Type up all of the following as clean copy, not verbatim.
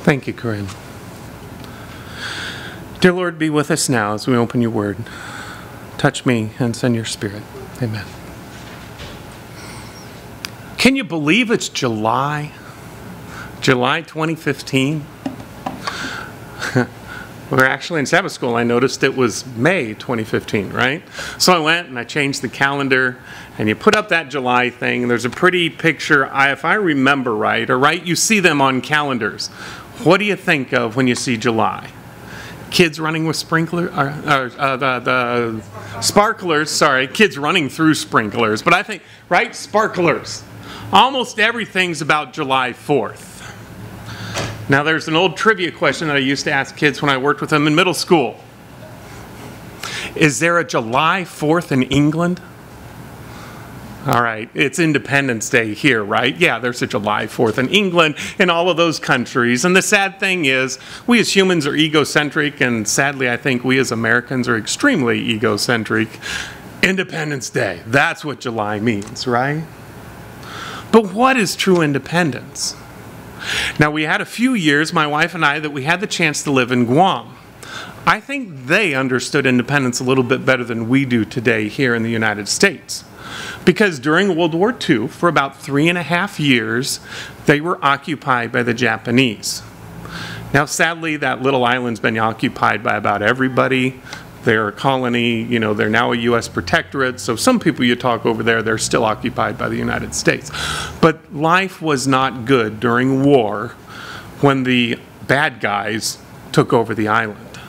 Thank you, Corinne. Dear Lord, be with us now as we open your word. Touch me and send your spirit. Amen. Can you believe it's July? July 2015? We're actually in Sabbath school. I noticed it was May 2015, right? So I went and I changed the calendar, and you put up that July thing, and there's a pretty picture. If I remember right, you see them on calendars. What do you think of when you see July? Kids running with sparklers, sorry, kids running through sprinklers. But I think, right, sparklers. Almost everything's about July 4th. Now, there's an old trivia question that I used to ask kids when I worked with them in middle school. Is there a July 4th in England? All right, it's Independence Day here, right? Yeah, there's a July 4th in England, in all of those countries. And the sad thing is, we as humans are egocentric, and sadly, I think we as Americans are extremely egocentric. Independence Day, that's what July means, right? But what is true independence? Now, we had a few years, my wife and I, that we had the chance to live in Guam. I think they understood independence a little bit better than we do today here in the United States. Because during World War II, for about 3.5 years, they were occupied by the Japanese. Now, sadly, that little island's been occupied by about everybody. They're a colony, they're now a U.S. protectorate, so some people you talk over there, they're still occupied by the United States. But life was not good during war when the bad guys took over the island.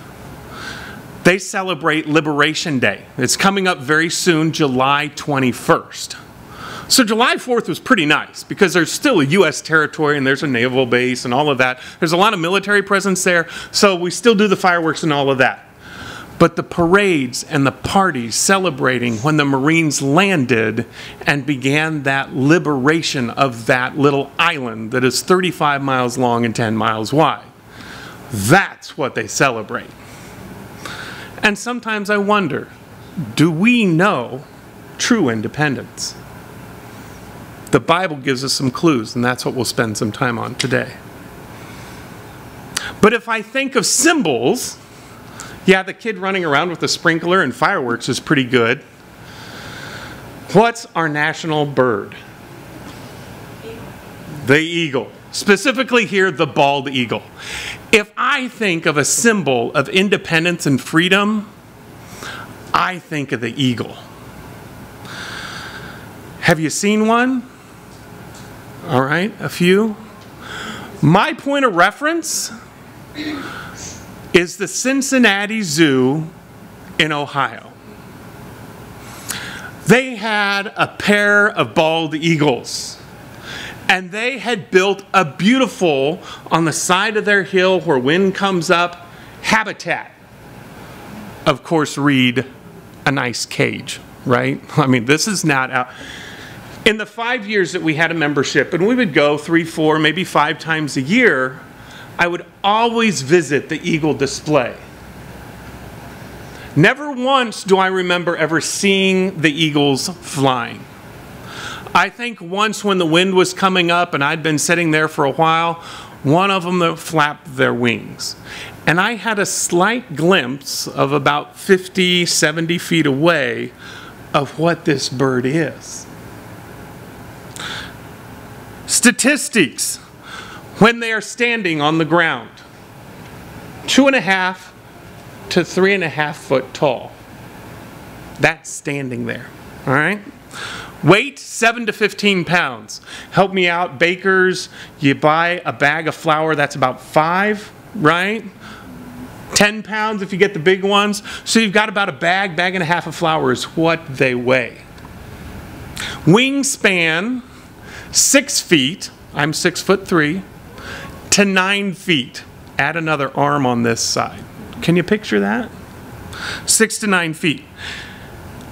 They celebrate Liberation Day. It's coming up very soon, July 21st. So July 4th was pretty nice because there's still a U.S. territory and there's a naval base and all of that. There's a lot of military presence there, so we still do the fireworks and all of that. But the parades and the parties celebrating when the Marines landed and began that liberation of that little island that is 35 miles long and 10 miles wide. That's what they celebrate. And sometimes I wonder, do we know true independence? The Bible gives us some clues, and that's what we'll spend some time on today. But if I think of symbols, yeah, the kid running around with a sprinkler and fireworks is pretty good. What's our national bird? The eagle. Specifically here, the bald eagle. If I think of a symbol of independence and freedom, I think of the eagle. Have you seen one? All right, a few. My point of reference is the Cincinnati Zoo in Ohio. They had a pair of bald eagles, and they had built a beautiful, on the side of their hill where wind comes up, habitat. Of course, read a nice cage, right? I mean, this is not out. In the 5 years that we had a membership, and we would go 3, 4, maybe 5 times a year, I would always visit the eagle display. Never once do I remember ever seeing the eagles flying. I think once when the wind was coming up and I'd been sitting there for a while, one of them flapped their wings. And I had a slight glimpse of about 50, 70 feet away of what this bird is. Statistics. When they are standing on the ground, 2.5 to 3.5 foot tall. That's standing there, all right? Weight, 7 to 15 pounds. Help me out, bakers. You buy a bag of flour, that's about 5, right? 10 pounds if you get the big ones. So you've got about a bag and a half of flour is what they weigh. Wingspan, 6 feet. I'm 6'3", to 9 feet. Add another arm on this side. Can you picture that? 6 to 9 feet.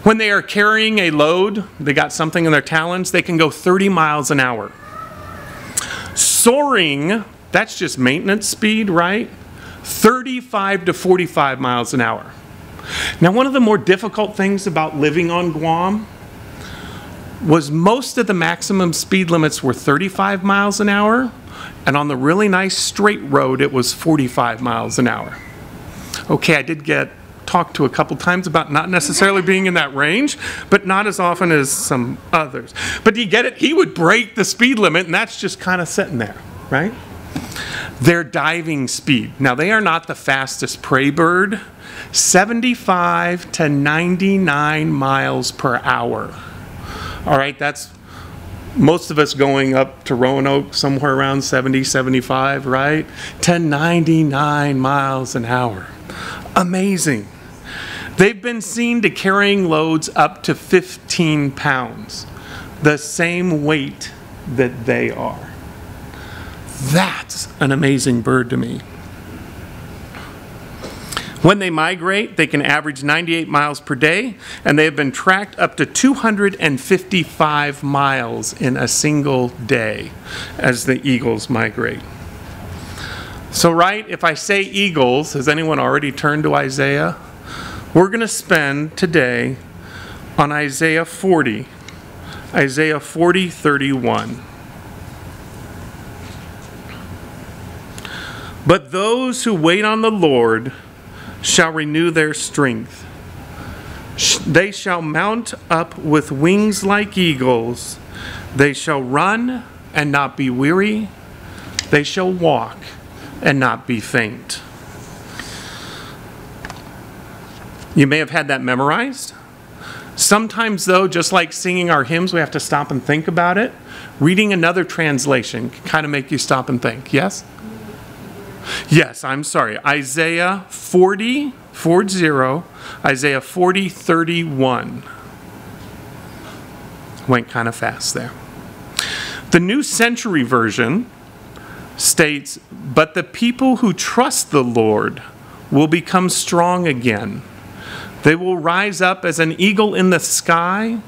When they are carrying a load, they got something in their talons, they can go 30 miles an hour. Soaring, that's just maintenance speed, right? 35 to 45 miles an hour. Now, one of the more difficult things about living on Guam was most of the maximum speed limits were 35 miles an hour, And on the really nice straight road, it was 45 miles an hour. Okay, I did get talked to a couple times about not necessarily being in that range, but not as often as some others. But do you get it? He would break the speed limit, and that's just kind of sitting there, right? Their diving speed. Now, they are not the fastest prey bird. 75 to 99 miles per hour. All right, that's most of us going up to Roanoke somewhere around 70, 75, right? To 99 miles an hour. Amazing. They've been seen to carrying loads up to 15 pounds, the same weight that they are. That's an amazing bird to me. When they migrate, they can average 98 miles per day, and they have been tracked up to 255 miles in a single day as the eagles migrate. So, right, if I say eagles, has anyone already turned to Isaiah? We're going to spend today on Isaiah 40, Isaiah 40:31. But those who wait on the Lord shall renew their strength. They shall mount up with wings like eagles. They shall run and not be weary. They shall walk and not be faint. You may have had that memorized. Sometimes, though, just like singing our hymns, we have to stop and think about it. Reading another translation can kind of make you stop and think. Yes? Yes, I'm sorry. Isaiah 40, Isaiah 40:31. Went kind of fast there. The New Century Version states, "But the people who trust the Lord will become strong again. They will rise up as an eagle in the sky.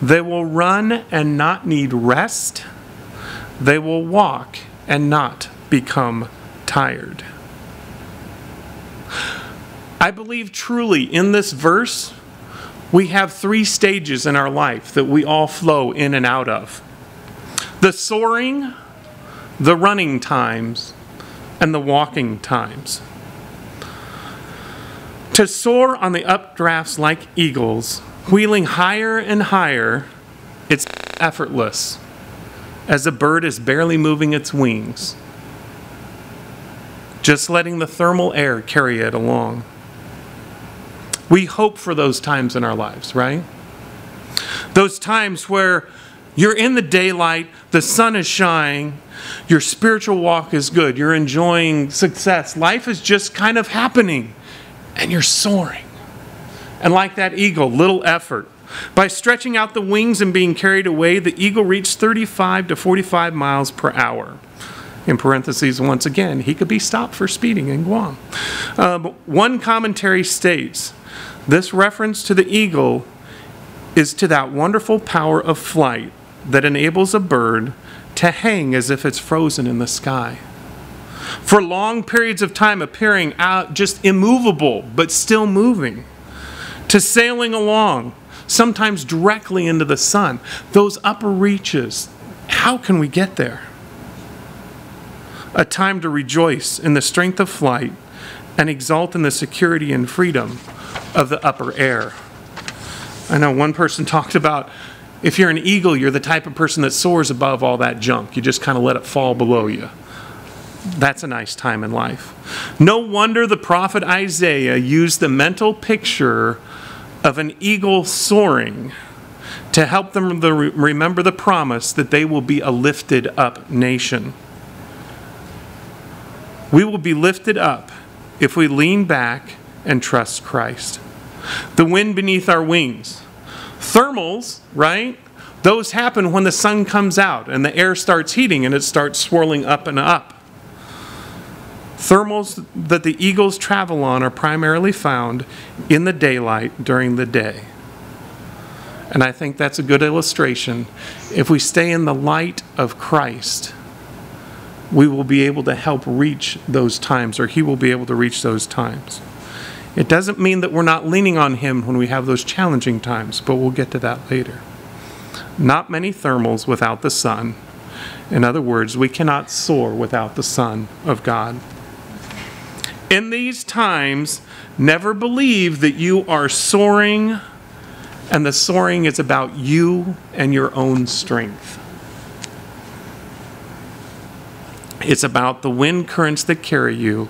They will run and not need rest. They will walk and not become tired." I believe truly in this verse, we have 3 stages in our life that we all flow in and out of: the soaring, the running times, and the walking times. To soar on the updrafts like eagles, wheeling higher and higher, it's effortless, as a bird is barely moving its wings, just letting the thermal air carry it along. We hope for those times in our lives, right? Those times where you're in the daylight, the sun is shining, your spiritual walk is good, you're enjoying success, life is just kind of happening, and you're soaring. And like that eagle, little effort. By stretching out the wings and being carried away, the eagle reached 35 to 45 miles per hour. In parentheses, once again, he could be stopped for speeding in Guam. One commentary states, this reference to the eagle is to that wonderful power of flight that enables a bird to hang as if it's frozen in the sky. For long periods of time appearing out just immovable, but still moving. To sailing along, sometimes directly into the sun. Those upper reaches, how can we get there? A time to rejoice in the strength of flight and exult in the security and freedom of the upper air. I know one person talked about, if you're an eagle, you're the type of person that soars above all that junk. You just kind of let it fall below you. That's a nice time in life. No wonder the prophet Isaiah used the mental picture of an eagle soaring to help them remember the promise that they will be a lifted up nation. We will be lifted up if we lean back and trust Christ. The wind beneath our wings. Thermals, right? Those happen when the sun comes out and the air starts heating and it starts swirling up and up. Thermals that the eagles travel on are primarily found in the daylight during the day. And I think that's a good illustration. If we stay in the light of Christ, we will be able to help reach those times, or He will be able to reach those times. It doesn't mean that we're not leaning on Him when we have those challenging times, but we'll get to that later. Not many thermals without the sun, In other words, we cannot soar without the Son of God. In these times, never believe that you are soaring, and the soaring is about you and your own strength. It's about the wind currents that carry you.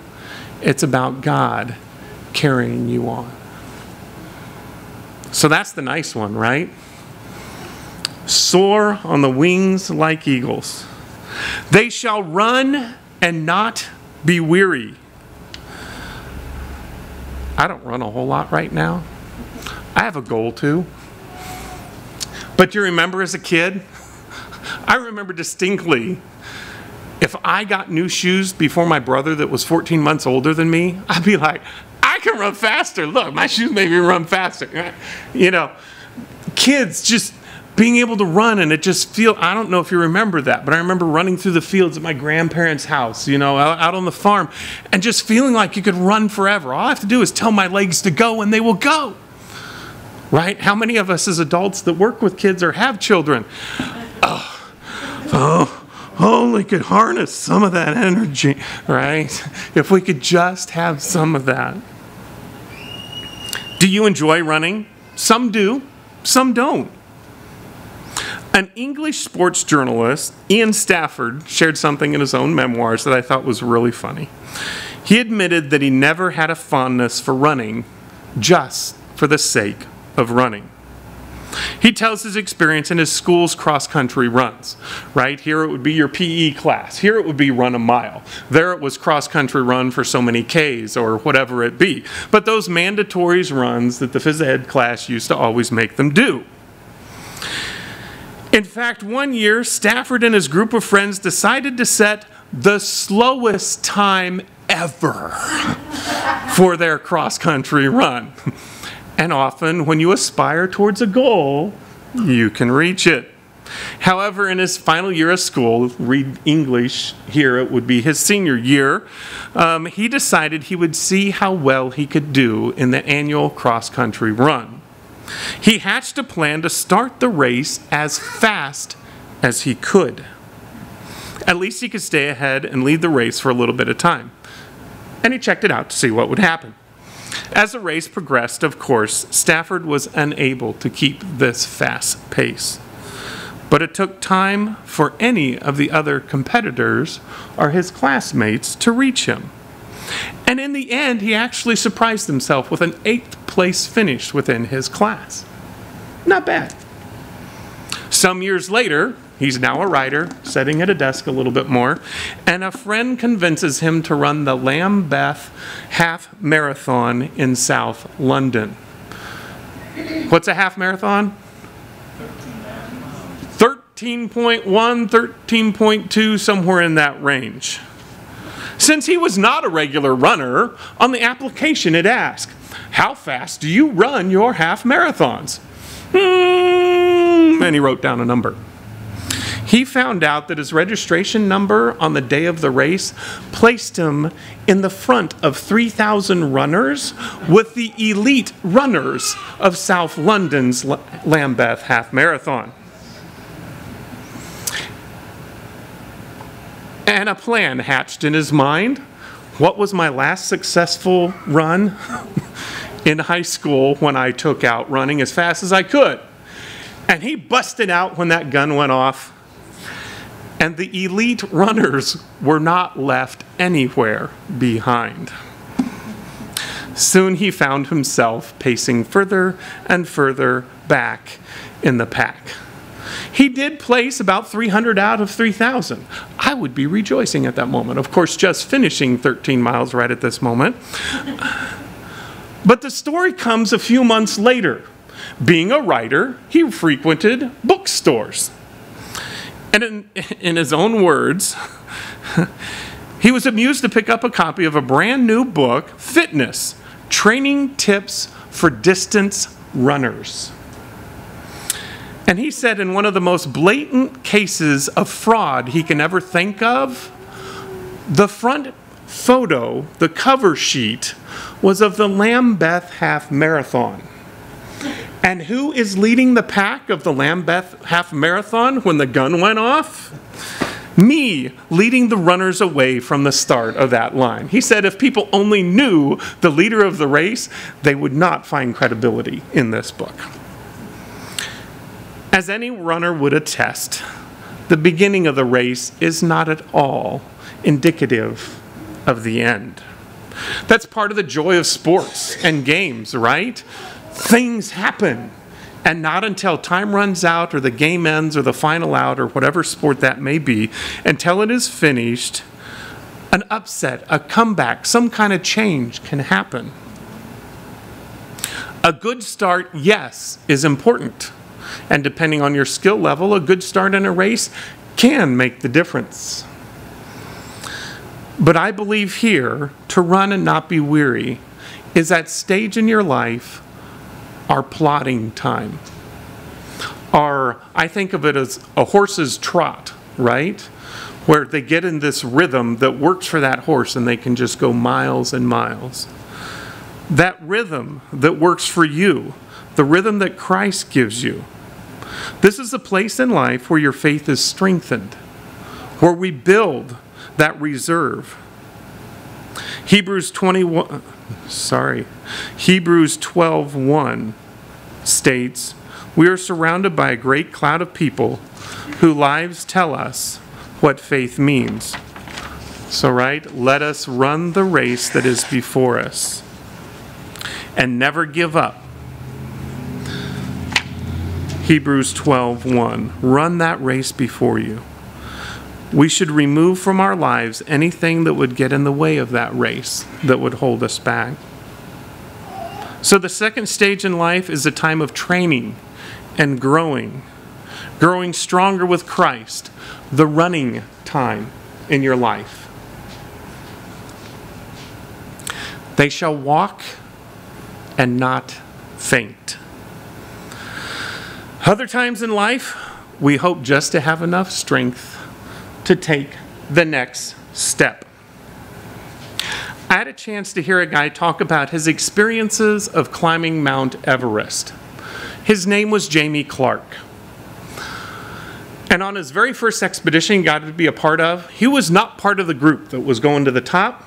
It's about God carrying you on. So that's the nice one, right? Soar on the wings like eagles. They shall run and not be weary. I don't run a whole lot right now. I have a goal too. But you remember as a kid? I remember distinctly, if I got new shoes before my brother that was 14 months older than me, I'd be like, I can run faster. Look, my shoes make me run faster. You know, kids just being able to run, and it just feel, I don't know if you remember that, but I remember running through the fields at my grandparents' house, you know, out on the farm, and just feeling like you could run forever. All I have to do is tell my legs to go, and they will go. Right? How many of us as adults that work with kids or have children, only could harness some of that energy, right? If we could just have some of that. Do you enjoy running? Some do, some don't. An English sports journalist, Ian Stafford, shared something in his own memoirs that I thought was really funny. He admitted that he never had a fondness for running just for the sake of running. He tells his experience in his school's cross-country runs, right? Here it would be your PE class. Here it would be run a mile. There it was cross-country run for so many Ks or whatever it be. But those mandatory runs that the phys ed class used to always make them do. In fact, one year, Stafford and his group of friends decided to set the slowest time ever for their cross-country run. And often, when you aspire towards a goal, you can reach it. However, in his final year of school, read English here, it would be his senior year, he decided he would see how well he could do in the annual cross-country run. He hatched a plan to start the race as fast as he could. At least he could stay ahead and lead the race for a little bit of time. And he checked it out to see what would happen. As the race progressed, of course, Stafford was unable to keep this fast pace. But it took time for any of the other competitors or his classmates to reach him. And in the end, he actually surprised himself with an 8th place finish within his class. Not bad. Some years later, he's now a writer, sitting at a desk a little bit more, and a friend convinces him to run the Lambeth Half Marathon in South London. What's a half marathon? 13.1, 13.2, somewhere in that range. Since he was not a regular runner, on the application it asked, how fast do you run your half marathons? And he wrote down a number. He found out that his registration number on the day of the race placed him in the front of 3,000 runners with the elite runners of South London's Lambeth Half Marathon. And a plan hatched in his mind. What was my last successful run? In high school when I took out running as fast as I could. And he busted out when that gun went off. And the elite runners were not left anywhere behind. Soon he found himself pacing further and further back in the pack. He did place about 300 out of 3,000. I would be rejoicing at that moment. Of course, just finishing 13 miles right at this moment. But the story comes a few months later. Being a writer, he frequented bookstores. And in his own words, he was amused to pick up a copy of a brand new book, Fitness, Training Tips for Distance Runners. And he said in one of the most blatant cases of fraud he can ever think of, the front photo, the cover sheet, was of the Lambeth Half Marathon. And who is leading the pack of the Lambeth Half Marathon when the gun went off? Me leading the runners away from the start of that line. He said if people only knew the leader of the race, they would not find credibility in this book. As any runner would attest, the beginning of the race is not at all indicative of the end. That's part of the joy of sports and games, right? Things happen. And not until time runs out or the game ends or the final out or whatever sport that may be, until it is finished, an upset, a comeback, some kind of change can happen. A good start, yes, is important. And depending on your skill level, a good start in a race can make the difference. But I believe here, to run and not be weary is that stage in your life, our plotting time. I think of it as a horse's trot, right? Where they get in this rhythm that works for that horse and they can just go miles and miles. That rhythm that works for you, the rhythm that Christ gives you. This is a place in life where your faith is strengthened, where we build that reserve. Hebrews 12:1 states, "We are surrounded by a great cloud of people whose lives tell us what faith means." So, right, let us run the race that is before us and never give up. Hebrews 12:1, run that race before you. We should remove from our lives anything that would get in the way of that race, that would hold us back. So the second stage in life is a time of training and growing stronger with Christ, the running time in your life. They shall walk and not faint. Other times in life, we hope just to have enough strength to take the next step. I had a chance to hear a guy talk about his experiences of climbing Mount Everest. His name was Jamie Clark. And on his very first expedition he got to be a part of, he was not part of the group that was going to the top.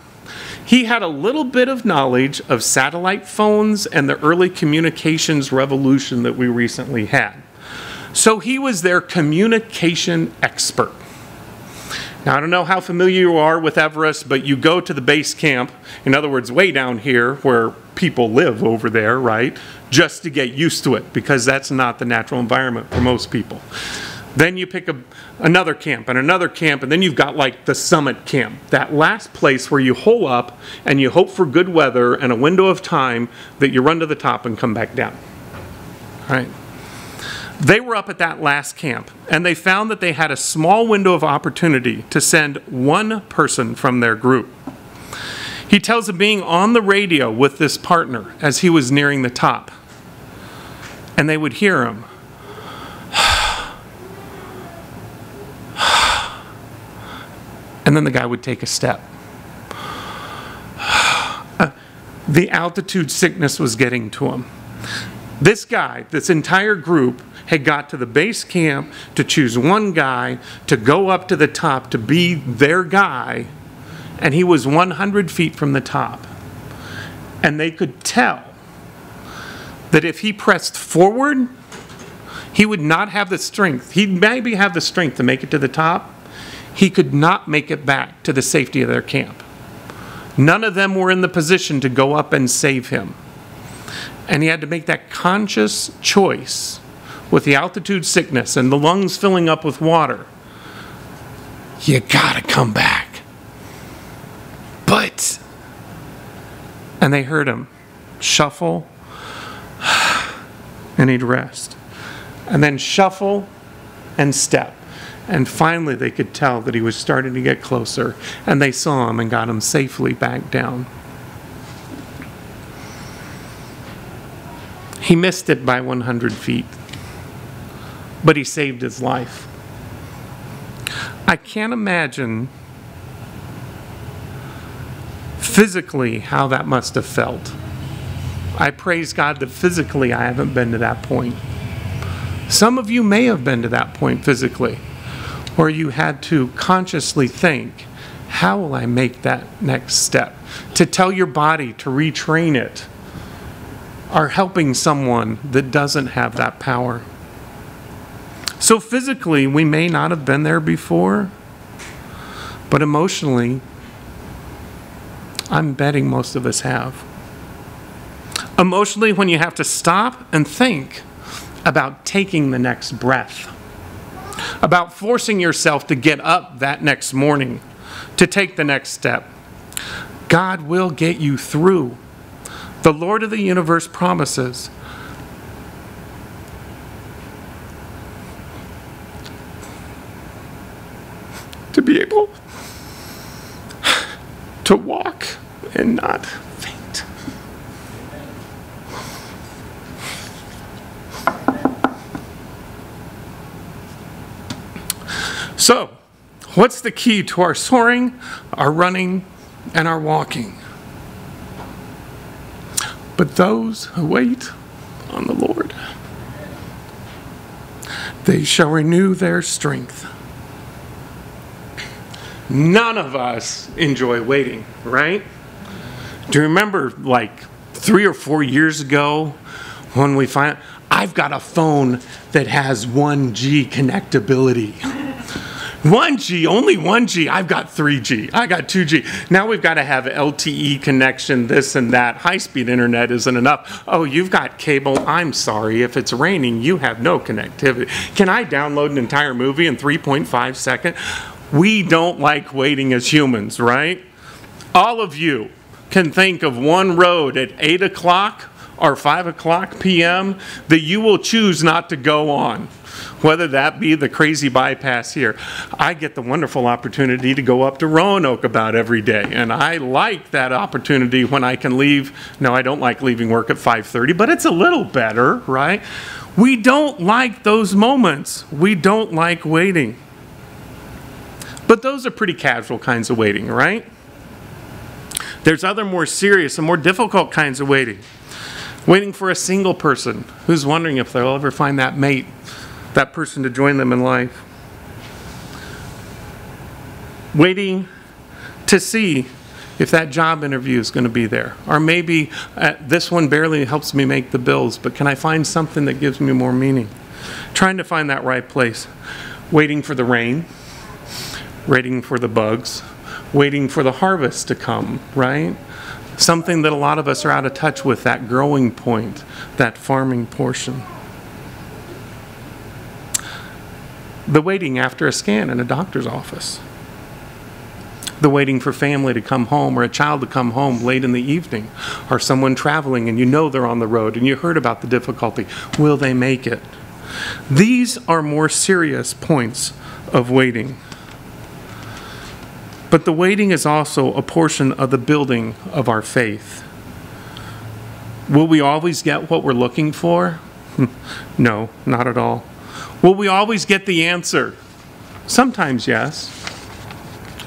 He had a little bit of knowledge of satellite phones and the early communications revolution that we recently had. So he was their communication expert. Now, I don't know how familiar you are with Everest, but you go to the base camp, in other words, way down here where people live over there, right, just to get used to it, because that's not the natural environment for most people. Then you pick another camp, and then you've got like the summit camp, that last place where you hole up and you hope for good weather and a window of time that you run to the top and come back down. All right. They were up at that last camp, and they found that they had a small window of opportunity to send one person from their group. He tells of being on the radio with this partner as he was nearing the top, and they would hear him. And then the guy would take a step. The altitude sickness was getting to him. This guy, this entire group, had got to the base camp to choose one guy to go up to the top to be their guy, and he was 100 feet from the top. And they could tell that if he pressed forward, he would not have the strength. He'd maybe have the strength to make it to the top. He could not make it back to the safety of their camp. None of them were in the position to go up and save him. And he had to make that conscious choice with the altitude sickness and the lungs filling up with water. You gotta come back. But, and they heard him shuffle, and he'd rest. And then shuffle and step. And finally they could tell that he was starting to get closer, and they saw him and got him safely back down. He missed it by 100 feet, but he saved his life. I can't imagine physically how that must have felt. I praise God that physically I haven't been to that point. Some of you may have been to that point physically, where you had to consciously think, how will I make that next step? To tell your body to retrain it, are helping someone that doesn't have that power. So physically, we may not have been there before, but emotionally, I'm betting most of us have. Emotionally, when you have to stop and think about taking the next breath, about forcing yourself to get up that next morning, to take the next step. God will get you through. The Lord of the universe promises to be able to walk and not faint. So, what's the key to our soaring, our running, and our walking? But those who wait on the Lord, they shall renew their strength. None of us enjoy waiting, right? Do you remember like 3 or 4 years ago when we find I've got a phone that has 1G connectability. 1G, only 1G. I've got 3G. I got 2G. Now we've got to have LTE connection, this and that. High-speed internet isn't enough. Oh, you've got cable. I'm sorry. If it's raining, you have no connectivity. Can I download an entire movie in 3.5 seconds? We don't like waiting as humans, right? All of you can think of one road at 8 o'clock or 5 o'clock p.m. that you will choose not to go on. Whether that be the crazy bypass here. I get the wonderful opportunity to go up to Roanoke about every day, and I like that opportunity when I can leave. No, I don't like leaving work at 5:30, but it's a little better, right? We don't like those moments. We don't like waiting. But those are pretty casual kinds of waiting, right? There's other more serious and more difficult kinds of waiting. Waiting for a single person who's wondering if they'll ever find that mate, that person to join them in life. Waiting to see if that job interview is going to be there. Or maybe this one barely helps me make the bills, but can I find something that gives me more meaning? Trying to find that right place. Waiting for the rain. Waiting for the bugs. Waiting for the harvest to come, right? Something that a lot of us are out of touch with, that growing point, that farming portion. The waiting after a scan in a doctor's office. The waiting for family to come home or a child to come home late in the evening. Or someone traveling and you know they're on the road and you heard about the difficulty. Will they make it? These are more serious points of waiting. But the waiting is also a portion of the building of our faith. Will we always get what we're looking for? No, not at all. Will we always get the answer? Sometimes yes,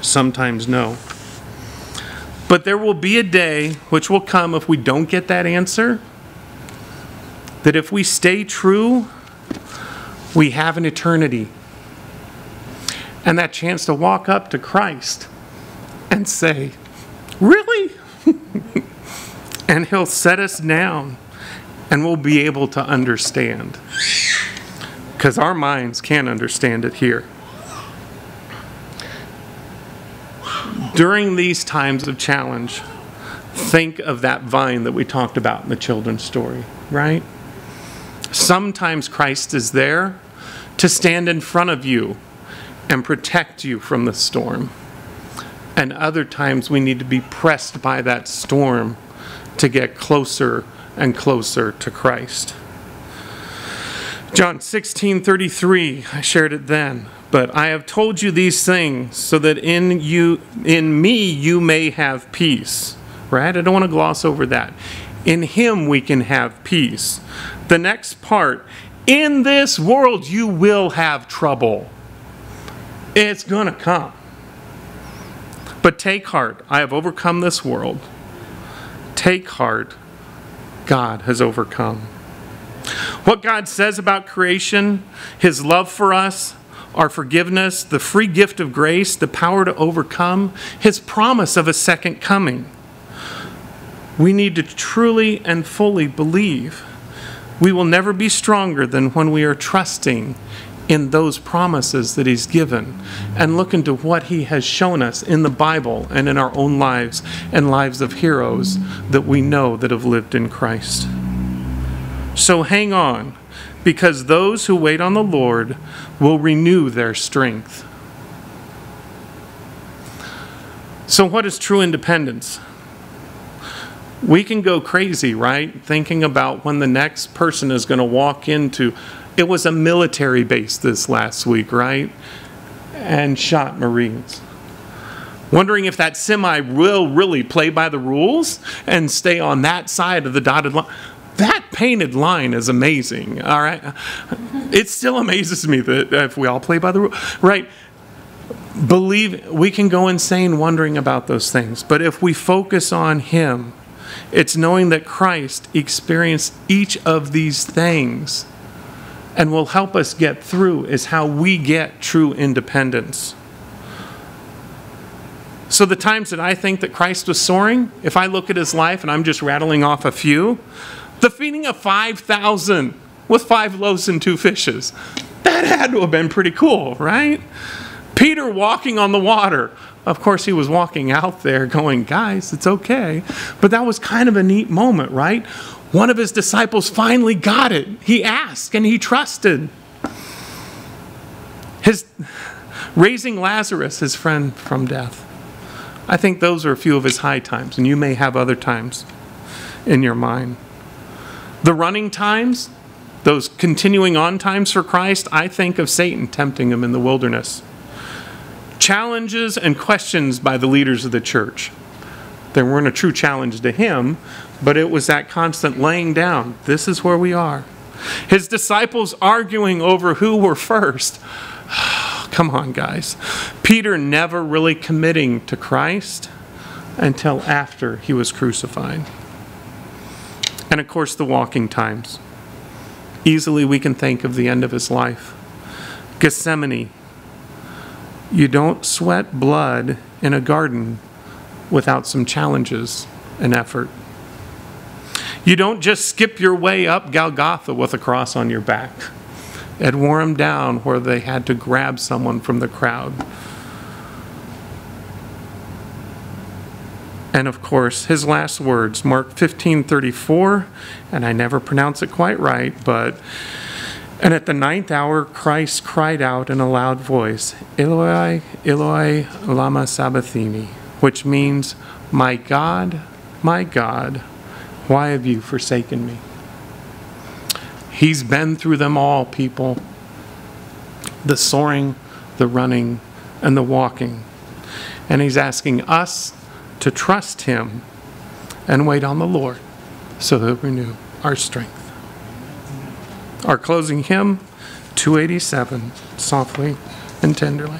sometimes no. But there will be a day which will come if we don't get that answer, that if we stay true, we have an eternity. And that chance to walk up to Christ and say, really? And he'll set us down and we'll be able to understand. Because our minds can't understand it here. During these times of challenge, think of that vine that we talked about in the children's story, right? Sometimes Christ is there to stand in front of you and protect you from the storm. And other times we need to be pressed by that storm to get closer and closer to Christ. John 16:33, I shared it then. But I have told you these things so that in me you may have peace. Right? I don't want to gloss over that. In him we can have peace. The next part, in this world you will have trouble. It's going to come. But take heart, I have overcome this world. Take heart, God has overcome. What God says about creation, his love for us, our forgiveness, the free gift of grace, the power to overcome, his promise of a second coming. We need to truly and fully believe. We will never be stronger than when we are trusting in those promises that he's given and look into what he has shown us in the Bible and in our own lives and lives of heroes that we know that have lived in Christ. So hang on, because those who wait on the Lord will renew their strength. So what is true independence? We can go crazy, right? Thinking about when the next person is going to walk into. It was a military base this last week, right? And shot Marines. Wondering if that semi will really play by the rules and stay on that side of the dotted line. That painted line is amazing, all right? It still amazes me that if we all play by the rules, right? Believe, we can go insane wondering about those things. But if we focus on him, it's knowing that Christ experienced each of these things and will help us get through is how we get true independence. So the times that I think that Christ was soaring, if I look at his life, and I'm just rattling off a few, the feeding of 5,000 with 5 loaves and 2 fishes. That had to have been pretty cool, right? Peter walking on the water. Of course, he was walking out there going, guys, it's okay. But that was kind of a neat moment, right? One of his disciples finally got it. He asked and he trusted. His raising Lazarus, his friend from death. I think those are a few of his high times, and you may have other times in your mind. The running times, those continuing on times for Christ, I think of Satan tempting him in the wilderness. Challenges and questions by the leaders of the church. They weren't a true challenge to him, but it was that constant laying down. This is where we are. His disciples arguing over who were first. Come on, guys. Peter never really committing to Christ until after he was crucified. And of course, the walking times. Easily we can think of the end of his life. Gethsemane. You don't sweat blood in a garden without some challenges and effort. You don't just skip your way up Golgotha with a cross on your back. It wore him down where they had to grab someone from the crowd. And of course, his last words, Mark 15:34, and I never pronounce it quite right, but, and at the 9th hour, Christ cried out in a loud voice, Eloi, Eloi, lama sabachthani, which means, my God, why have you forsaken me? He's been through them all, people. The soaring, the running, and the walking. And he's asking us to trust him and wait on the Lord so that we renew our strength. Our closing hymn, 287, softly and tenderly.